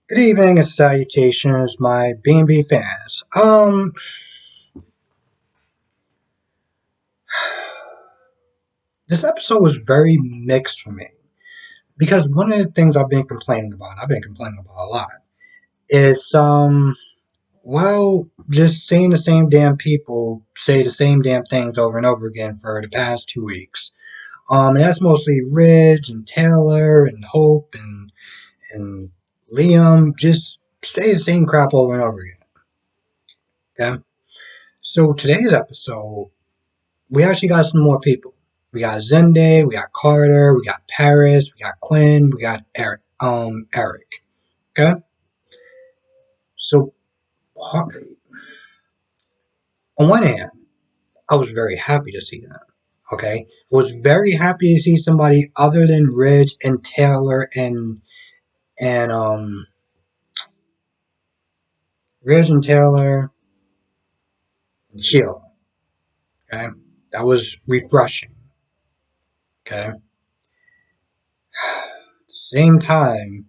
Good evening and salutations, my B&B fans. This episode was very mixed for me because one of the things I've been complaining about a lot, is just seeing the same damn people say the same damn things over and over again for the past 2 weeks. And that's mostly Ridge and Taylor and Hope and Liam just say the same crap over and over again. Okay, so today's episode we actually got some more people. We got Zende, we got Carter, we got Paris, we got Quinn, we got Eric. Eric. Okay, so on one hand, I was very happy to see that. Okay, was very happy to see somebody other than Ridge and Taylor and Ridge and Taylor and Sheila. Okay, that was refreshing. Okay, at the same time,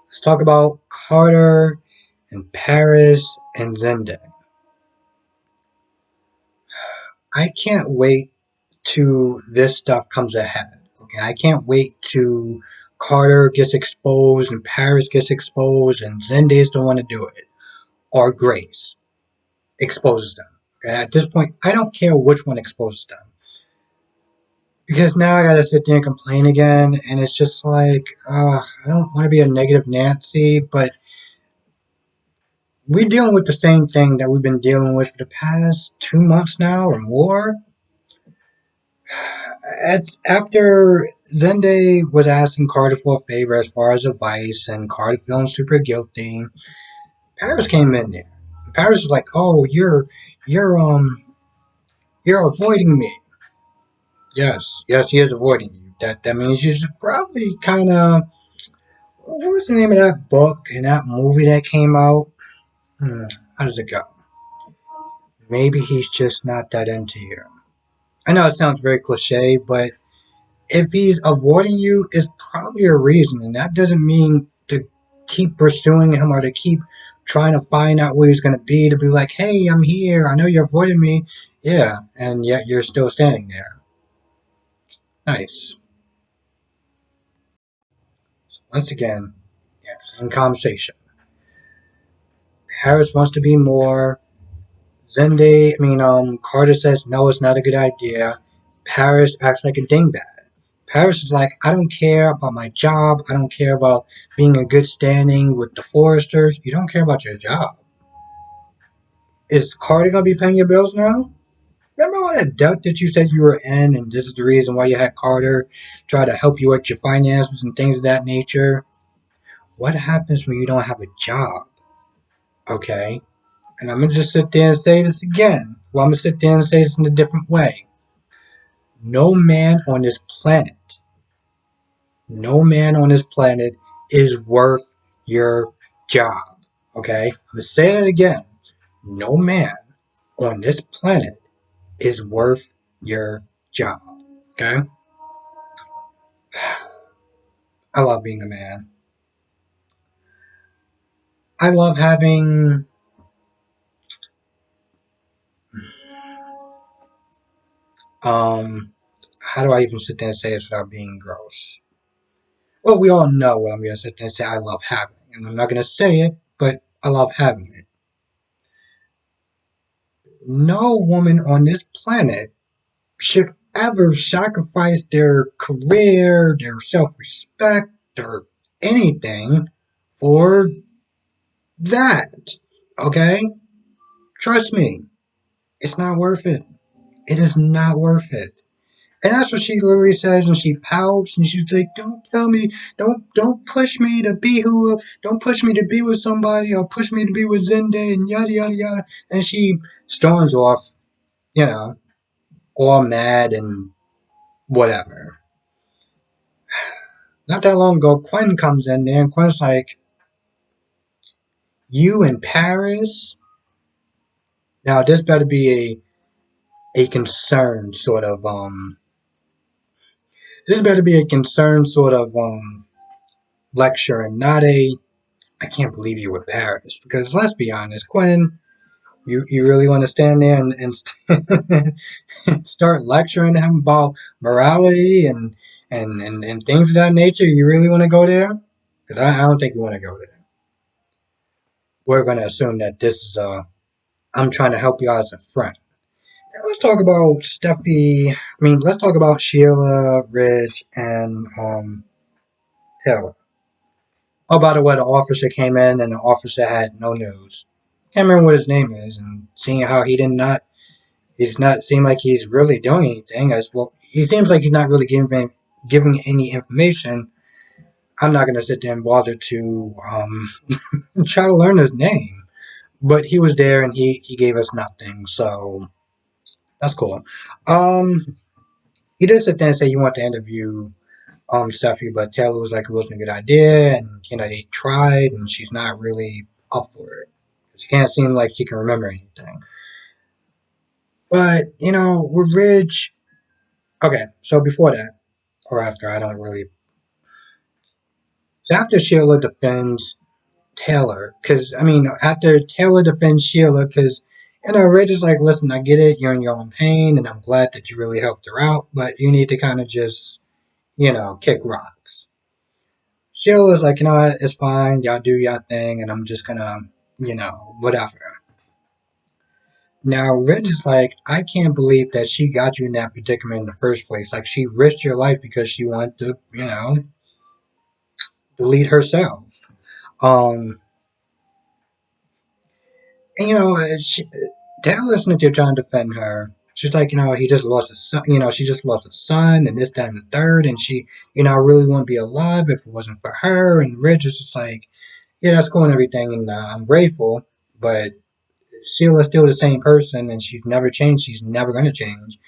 let's talk about Carter and Paris and Zende. I can't wait to this stuff comes ahead. Okay, I can't wait to Carter gets exposed and Paris gets exposed and Zenda's don't want to do it, or Grace exposes them. Okay, at this point, I don't care which one exposes them because now I gotta sit there and complain again, and it's just like I don't want to be a negative Nancy, but we're dealing with the same thing that we've been dealing with for the past 2 months now or more. After Zende was asking Carter for a favor as far as advice, and Carter feeling super guilty, Paris came in there. Paris was like, "Oh, you're avoiding me." Yes, yes, he is avoiding you. That means you should probably kind of. What was the name of that book and that movie that came out? How does it go? Maybe he's just not that into you. I know it sounds very cliche, but if he's avoiding you, it's probably a reason, and that doesn't mean to keep pursuing him or to keep trying to find out where he's going to be. To be like, "Hey, I'm here. I know you're avoiding me." Yeah, and yet you're still standing there. Nice. Once again, yeah, same conversation. Harris wants to be more. Carter says no, it's not a good idea. Paris acts like a dingbat. Paris is like, I don't care about my job. I don't care about being in good standing with the Foresters. You don't care about your job. Is Carter gonna be paying your bills now? Remember all that debt that you said you were in, and this is the reason why you had Carter try to help you with your finances and things of that nature? What happens when you don't have a job? Okay? And I'm gonna just sit there and say this again. Well, I'm gonna sit there and say this in a different way. No man on this planet, no man on this planet is worth your job. Okay? I'm gonna say that again. No man on this planet is worth your job. Okay? I love being a man. I love having. Um, how do I even sit there and say this without being gross? Well, we all know what I'm going to sit there and say I love having. And I'm not going to say it, but I love having it. No woman on this planet should ever sacrifice their career, their self respect, or anything for that. Okay? Trust me, it's not worth it. It is not worth it. And that's what she literally says, and she pouts, and she's like, "Don't tell me, don't push me to be don't push me to be with somebody, or push me to be with Zende, and yada yada yada." And she storms off, you know, all mad and whatever. Not that long ago, Quinn comes in there, and Quinn's like, "You in Paris? Now this better be a concerned sort of this better be a concerned sort of lecture, and not a I can't believe you with Paris. Because let's be honest, Quinn, you really want to stand there and start lecturing him about morality and things of that nature? You really want to go there? Because I don't think you want to go there. We're going to assume that this is I'm trying to help you out as a friend. Now let's talk about Steffi. I mean, let's talk about Sheila, Rich, and Taylor. Oh, by the way, the officer came in and the officer had no news. Can't remember what his name is, and seeing how he's not seem like he's really doing anything. As well, he seems like he's not really giving any information. I'm not gonna sit there and bother to try to learn his name. But he was there and he gave us nothing, so that's cool. Um, he did sit there and say you want to interview Steffi, but Taylor was like it wasn't a good idea, and they tried, and she's not really up for it. She can't seem like she can remember anything. But with Ridge, okay. So before that or after, I don't really. So after Sheila defends Taylor, because I mean, after Taylor defends Sheila, because Ridge is like, listen, I get it, you're in your own pain, and I'm glad that you really helped her out, but you need to kind of just, kick rocks. Sheila's like, what, it's fine, y'all do y'all thing, and I'm just gonna, whatever. Now, Ridge is like, I can't believe that she got you in that predicament in the first place. Like, she risked your life because she wanted to, delete herself. Um, and, Dallas Mitchell trying to defend her. She's like, he just lost a son, she just lost a son and this, that, and the third. And she, I really wouldn't be alive if it wasn't for her. And Ridge is just like, yeah, that's cool and everything. And I'm grateful, but Sheila's still the same person and she's never changed. She's never going to change.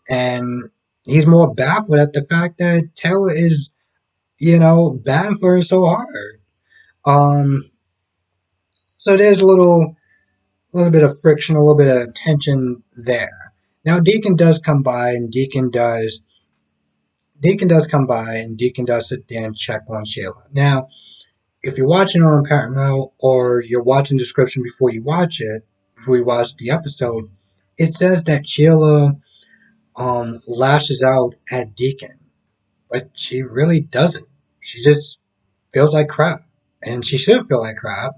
And he's more baffled at the fact that Taylor is, batting for her so hard. Um, so there's a little bit of friction, a little bit of tension there. Now Deacon does come by, and Deacon does come by, and Deacon does sit there and check on Sheila. Now, if you're watching on Paramount or you're watching the description before you watch the episode, it says that Sheila lashes out at Deacon, but she really doesn't. She just feels like crap, and she should feel like crap.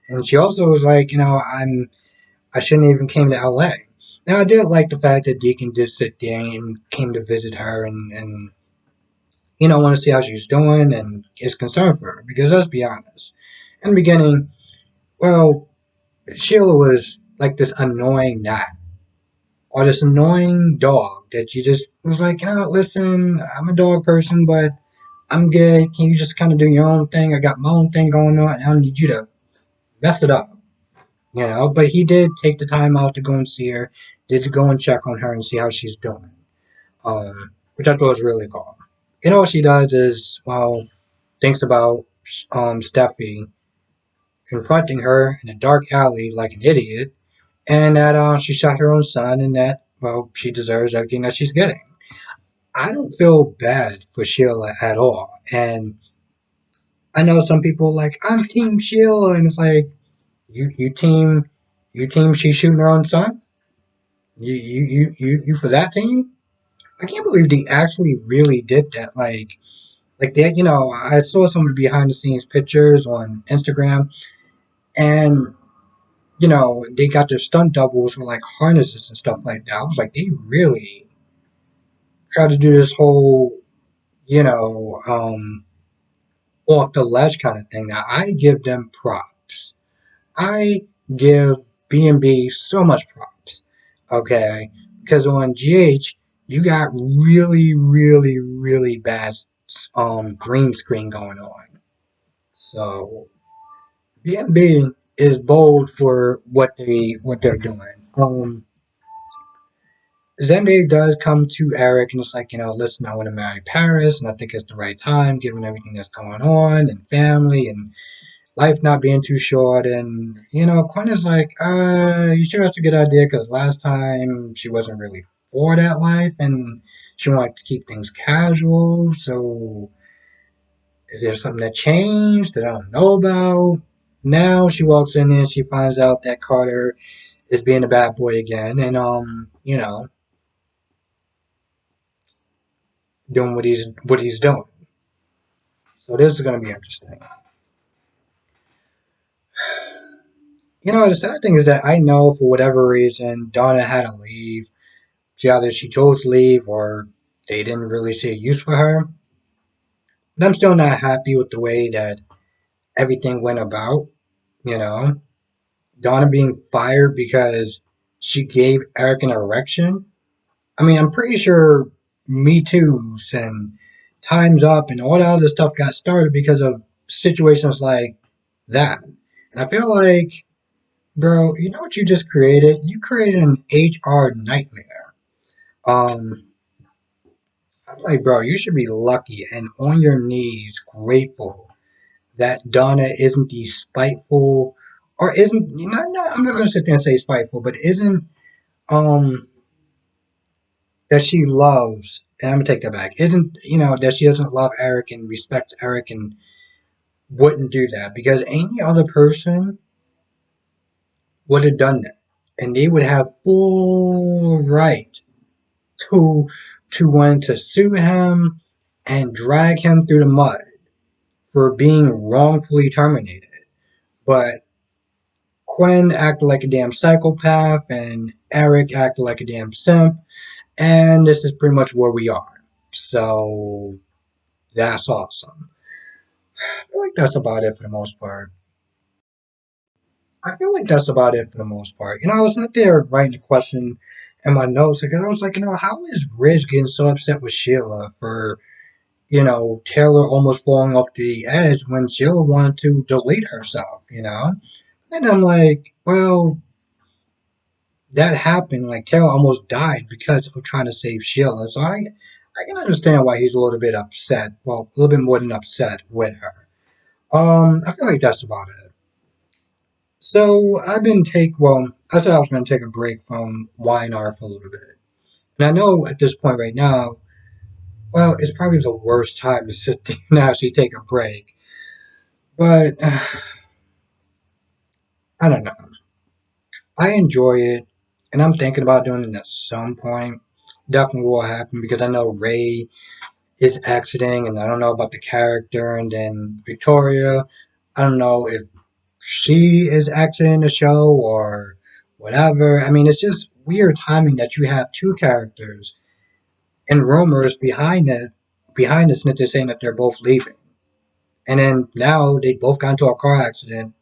And she also was like, I shouldn't even came to LA. Now I did like the fact that Deacon did sit there and came to visit her and want to see how she's doing and is concerned for her. Because let's be honest, in the beginning, well, Sheila was like this annoying gnat or this annoying dog that you just was like, listen, I'm a dog person, but I'm good. Can you just kind of do your own thing? I got my own thing going on. I don't need you to mess it up. But he did take the time out to go and see her, did go and check on her and see how she's doing, which I thought was really cool. What she does is, well, thinks about Steffi confronting her in a dark alley like an idiot, and that she shot her own son, and that, well, she deserves everything that she's getting. I don't feel bad for Sheila at all, and I know some people are like, I'm Team Sheila, and it's like, you team she's shooting her own son? You for that team? I can't believe they actually really did that. Like that, I saw some of the behind the scenes pictures on Instagram, and they got their stunt doubles with like harnesses and stuff like that. I was like, they really tried to do this whole, you know, um, off the ledge kind of thing. Now I give them props. I give B&B so much props. Okay, because on GH you got really, really, really bad green screen going on. So B&B is bold for what they're doing. Zende does come to Eric and it's like, listen, I want to marry Paris, and I think it's the right time given everything that's going on and family and life not being too short. And Quinn is like, you sure that's a good idea? Because last time she wasn't really for that life, and she wanted to keep things casual. So is there something that changed that I don't know about? Now she walks in and she finds out that Carter is being a bad boy again, and doing what he's doing. So this is gonna be interesting. The sad thing is that I know for whatever reason Donna had to leave. Either she chose to leave or they didn't really see a use for her. But I'm still not happy with the way that everything went about. You know, Donna being fired because she gave Eric an erection. I mean, I'm pretty sure Me Too's and Time's Up and all that other stuff got started because of situations like that. And I feel like, bro, you know what you just created? You created an HR nightmare. Um, I'm like, bro, you should be lucky and on your knees grateful that Donna isn't the spiteful, or isn't, I'm not going to sit there and say spiteful, but isn't, um, that she loves, and I'm gonna take that back. Isn't that she doesn't love Eric and respects Eric and wouldn't do that because any other person would have done that, and they would have full right to want to sue him and drag him through the mud for being wrongfully terminated. But Quinn acted like a damn psychopath, and Eric acted like a damn simp, and this is pretty much where we are. So that's awesome. I feel like that's about it for the most part. I feel like that's about it for the most part. I was not there writing a question in my notes because I was like, how is Ridge getting so upset with Sheila for, Taylor almost falling off the edge when Sheila wanted to delete herself? And I'm like, well, that happened. Like Taylor almost died because of trying to save Sheila. So I can understand why he's a little bit upset. Well, a little bit more than upset with her. I feel like that's about it. So I said I was going to take a break from YNR for a little bit. And I know at this point right now, well, it's probably the worst time to sit down and actually take a break. But I don't know. I enjoy it, and I'm thinking about doing it at some point. Definitely will happen because I know Ray is exiting, and I don't know about the character, and then Victoria. I don't know if she is exiting the show or whatever. I mean, it's just weird timing that you have two characters and rumors behind this, and they're saying that they're both leaving. And then now they both got into a car accident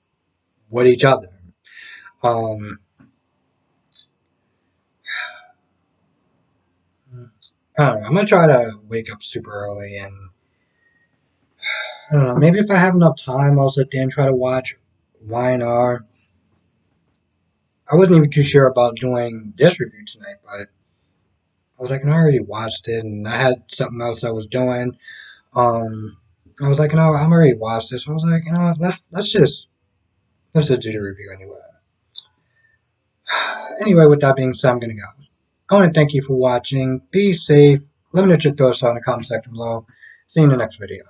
with each other. Um, I don't know. I'm gonna try to wake up super early, and I don't know. Maybe if I have enough time, I'll sit there and try to watch YNR. I wasn't even too sure about doing this review tonight, but I was like, no, I already watched it, and I had something else I was doing. Um, I was like, I'm already watched this. I was like, what, let's just do the review anyway. Anyway, with that being said, I'm gonna go. I want to thank you for watching. Be safe. Let me know your thoughts on the comment section below. See you in the next video.